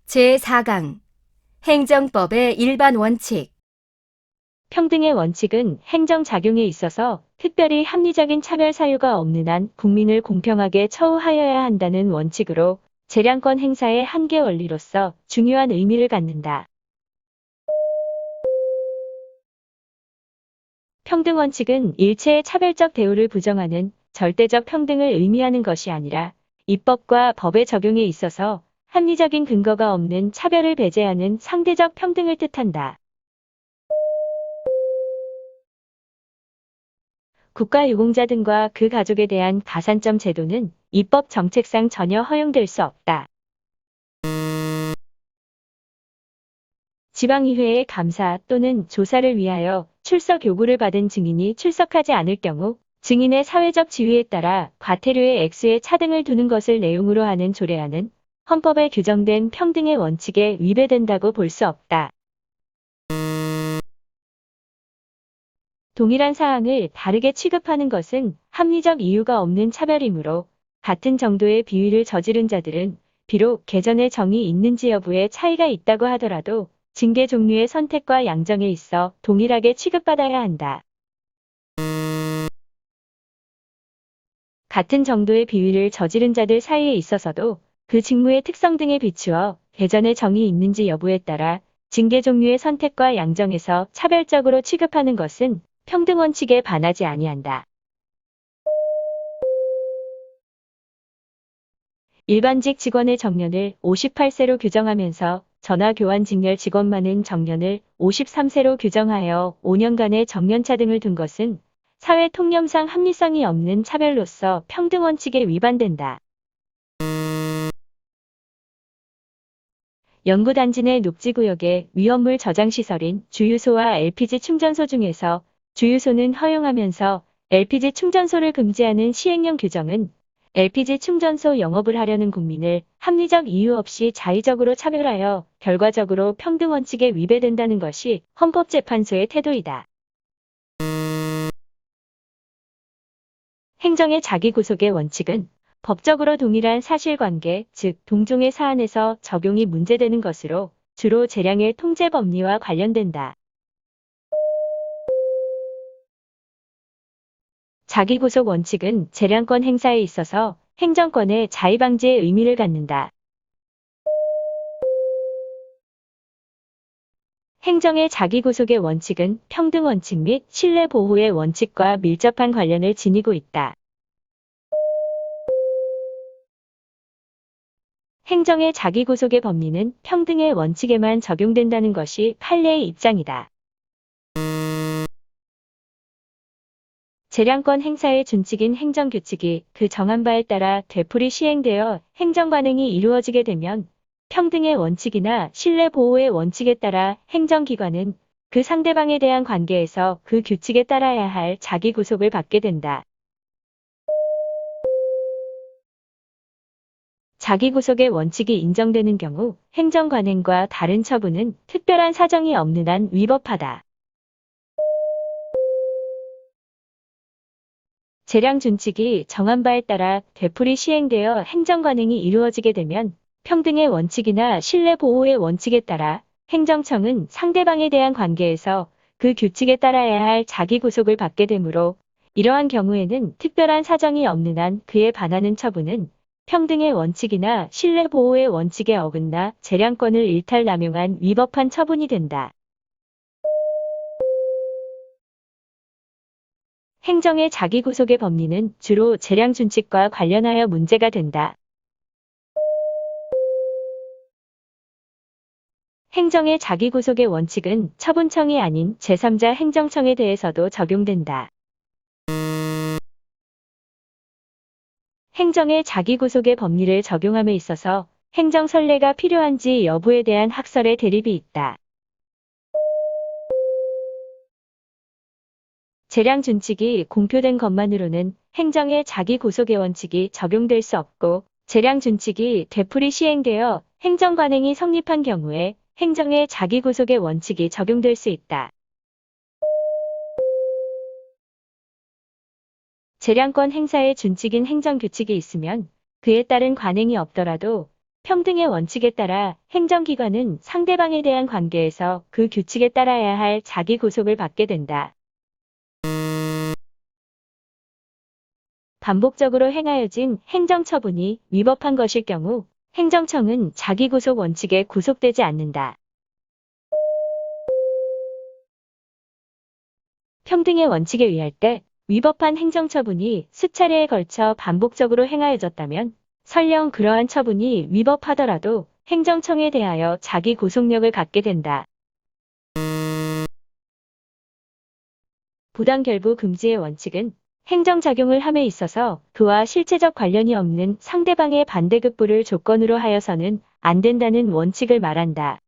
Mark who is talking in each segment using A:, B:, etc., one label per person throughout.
A: 제4강 행정법의 일반 원칙
B: 평등의 원칙은 행정작용에 있어서 특별히 합리적인 차별 사유가 없는 한 국민을 공평하게 처우하여야 한다는 원칙으로 재량권 행사의 한계 원리로서 중요한 의미를 갖는다. 평등 원칙은 일체의 차별적 대우를 부정하는 절대적 평등을 의미하는 것이 아니라 입법과 법의 적용에 있어서 합리적인 근거가 없는 차별을 배제하는 상대적 평등을 뜻한다. 국가유공자 등과 그 가족에 대한 가산점 제도는 입법 정책상 전혀 허용될 수 없다. 지방의회의 감사 또는 조사를 위하여 출석 요구를 받은 증인이 출석하지 않을 경우 증인의 사회적 지위에 따라 과태료의 액수에 차등을 두는 것을 내용으로 하는 조례안은 헌법에 규정된 평등의 원칙에 위배된다고 볼 수 없다. 동일한 사항을 다르게 취급하는 것은 합리적 이유가 없는 차별이므로 같은 정도의 비위를 저지른 자들은 비록 개전의 정이 있는지 여부에 차이가 있다고 하더라도 징계 종류의 선택과 양정에 있어 동일하게 취급받아야 한다. 같은 정도의 비위를 저지른 자들 사이에 있어서도 그 직무의 특성 등에 비추어 개전의 정이 있는지 여부에 따라 징계 종류의 선택과 양정에서 차별적으로 취급하는 것은 평등 원칙에 반하지 아니한다. 일반직 직원의 정년을 58세로 규정하면서 전화교환직렬 직원만은 정년을 53세로 규정하여 5년간의 정년차 등을 둔 것은 사회 통념상 합리성이 없는 차별로서 평등 원칙에 위반된다. 연구단지 내 녹지구역의 위험물 저장시설인 주유소와 LPG 충전소 중에서 주유소는 허용하면서 LPG 충전소를 금지하는 시행령 규정은 LPG 충전소 영업을 하려는 국민을 합리적 이유 없이 자의적으로 차별하여 결과적으로 평등 원칙에 위배된다는 것이 헌법재판소의 태도이다. 행정의 자기구속의 원칙은 법적으로 동일한 사실관계, 즉 동종의 사안에서 적용이 문제되는 것으로 주로 재량의 통제법리와 관련된다. 자기구속 원칙은 재량권 행사에 있어서 행정권의 자의방지의 의미를 갖는다. 행정의 자기구속의 원칙은 평등원칙 및 신뢰보호의 원칙과 밀접한 관련을 지니고 있다. 행정의 자기구속의 법리는 평등의 원칙에만 적용된다는 것이 판례의 입장이다. 재량권 행사의 준칙인 행정규칙이 그 정한 바에 따라 되풀이 시행되어 행정관행이 이루어지게 되면 평등의 원칙이나 신뢰보호의 원칙에 따라 행정기관은 그 상대방에 대한 관계에서 그 규칙에 따라야 할 자기구속을 받게 된다. 자기구속의 원칙이 인정되는 경우 행정관행과 다른 처분은 특별한 사정이 없는 한 위법하다. 재량 준칙이 정한 바에 따라 되풀이 시행되어 행정관행이 이루어지게 되면 평등의 원칙이나 신뢰보호의 원칙에 따라 행정청은 상대방에 대한 관계에서 그 규칙에 따라야 할 자기구속을 받게 되므로 이러한 경우에는 특별한 사정이 없는 한 그에 반하는 처분은 평등의 원칙이나 신뢰보호의 원칙에 어긋나 재량권을 일탈남용한 위법한 처분이 된다. 행정의 자기구속의 법리는 주로 재량 준칙과 관련하여 문제가 된다. 행정의 자기구속의 원칙은 처분청이 아닌 제3자 행정청에 대해서도 적용된다. 행정의 자기구속의 법리를 적용함에 있어서 행정선례가 필요한지 여부에 대한 학설의 대립이 있다. 재량 준칙이 공표된 것만으로는 행정의 자기구속의 원칙이 적용될 수 없고 재량 준칙이 되풀이 시행되어 행정관행이 성립한 경우에 행정의 자기구속의 원칙이 적용될 수 있다. 재량권 행사의 준칙인 행정규칙이 있으면 그에 따른 관행이 없더라도 평등의 원칙에 따라 행정기관은 상대방에 대한 관계에서 그 규칙에 따라야 할 자기 구속을 받게 된다. 반복적으로 행하여진 행정처분이 위법한 것일 경우 행정청은 자기 구속 원칙에 구속되지 않는다. 평등의 원칙에 의할 때 위법한 행정처분이 수차례에 걸쳐 반복적으로 행하여졌다면 설령 그러한 처분이 위법하더라도 행정청에 대하여 자기 구속력을 갖게 된다. 부당결부 금지의 원칙은 행정작용을 함에 있어서 그와 실체적 관련이 없는 상대방의 반대급부를 조건으로 하여서는 안 된다는 원칙을 말한다.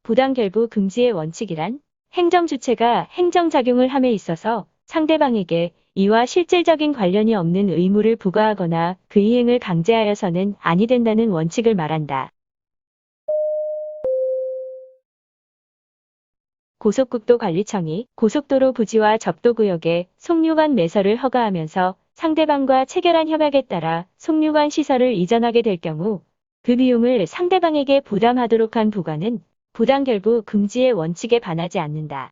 B: 부당결부 금지의 원칙이란 행정주체가 행정작용을 함에 있어서 상대방에게 이와 실질적인 관련이 없는 의무를 부과하거나 그 이행을 강제하여서는 아니 된다는 원칙을 말한다. 고속국도관리청이 고속도로 부지와 접도구역에 속류관 매설을 허가하면서 상대방과 체결한 협약에 따라 속류관 시설을 이전하게 될 경우 그 비용을 상대방에게 부담하도록 한 부과는 부당결부 금지의 원칙에 반하지 않는다.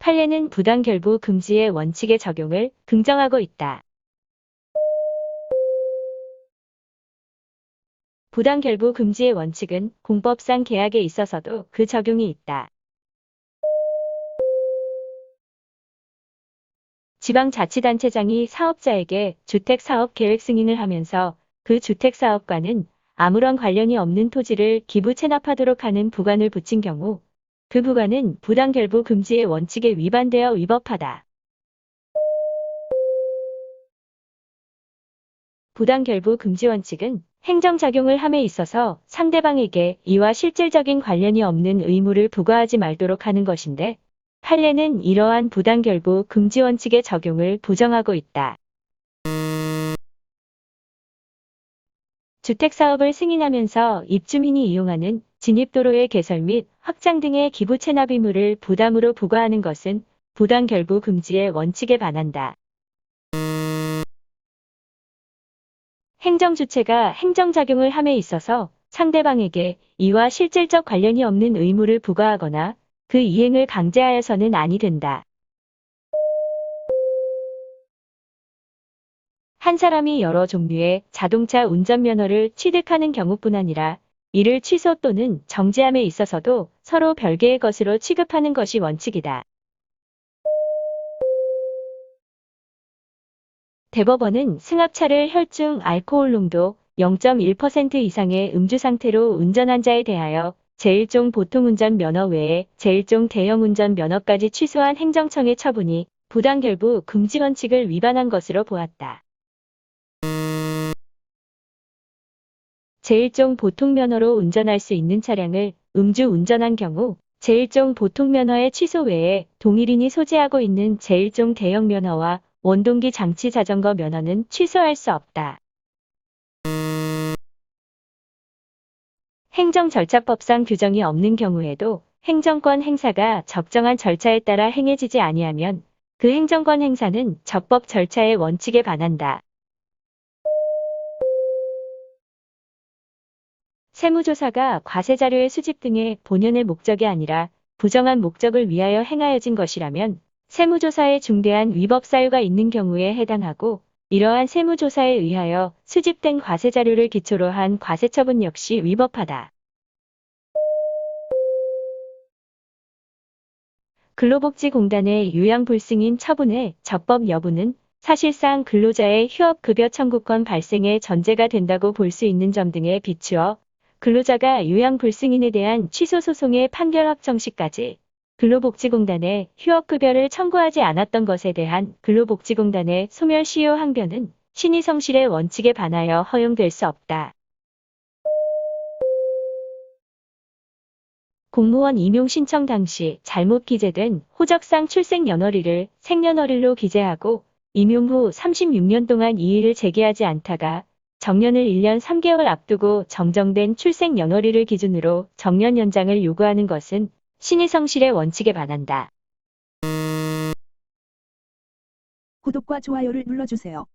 B: 판례는 부당결부 금지의 원칙의 적용을 긍정하고 있다. 부당결부 금지의 원칙은 공법상 계약에 있어서도 그 적용이 있다. 지방자치단체장이 사업자에게 주택사업 계획 승인을 하면서 그 주택사업과는 아무런 관련이 없는 토지를 기부 체납하도록 하는 부관을 붙인 경우 그 부관은 부당결부 금지의 원칙에 위반되어 위법하다. 부당결부 금지 원칙은 행정작용을 함에 있어서 상대방에게 이와 실질적인 관련이 없는 의무를 부과하지 말도록 하는 것인데 판례는 이러한 부당결부 금지 원칙의 적용을 부정하고 있다. 주택사업을 승인하면서 입주민이 이용하는 진입도로의 개설 및 확장 등의 기부 체납 의무를 부담으로 부과하는 것은 부당결부 금지의 원칙에 반한다. 행정주체가 행정작용을 함에 있어서 상대방에게 이와 실질적 관련이 없는 의무를 부과하거나 그 이행을 강제하여서는 아니 된다. 한 사람이 여러 종류의 자동차 운전면허를 취득하는 경우뿐 아니라 이를 취소 또는 정지함에 있어서도 서로 별개의 것으로 취급하는 것이 원칙이다. 대법원은 승합차를 혈중 알코올 농도 0.1% 이상의 음주 상태로 운전한 자에 대하여 제1종 보통운전 면허 외에 제1종 대형운전 면허까지 취소한 행정청의 처분이 부당결부 금지 원칙을 위반한 것으로 보았다. 제1종 보통면허로 운전할 수 있는 차량을 음주 운전한 경우 제1종 보통면허의 취소 외에 동일인이 소지하고 있는 제1종 대형면허와 원동기 장치 자전거 면허는 취소할 수 없다. 행정절차법상 규정이 없는 경우에도 행정권 행사가 적정한 절차에 따라 행해지지 아니하면 그 행정권 행사는 적법 절차의 원칙에 반한다. 세무조사가 과세자료의 수집 등의 본연의 목적이 아니라 부정한 목적을 위하여 행하여진 것이라면 세무조사에 중대한 위법 사유가 있는 경우에 해당하고 이러한 세무조사에 의하여 수집된 과세자료를 기초로 한 과세처분 역시 위법하다. 근로복지공단의 요양불승인 처분의 적법 여부는 사실상 근로자의 휴업급여 청구권 발생의 전제가 된다고 볼 수 있는 점 등에 비추어 근로자가 요양불승인에 대한 취소소송의 판결 확정 시까지 근로복지공단에 휴업급여를 청구하지 않았던 것에 대한 근로복지공단의 소멸시효 항변은 신의성실의 원칙에 반하여 허용될 수 없다. 공무원 임용 신청 당시 잘못 기재된 호적상 출생년월일을 생년월일로 기재하고 임용 후 36년 동안 이의를 제기하지 않다가 정년을 1년 3개월 앞두고 정정된 출생년월일을 기준으로 정년 연장을 요구하는 것은 신의성실의 원칙에 반한다.
C: 구독과 좋아요를 눌러주세요.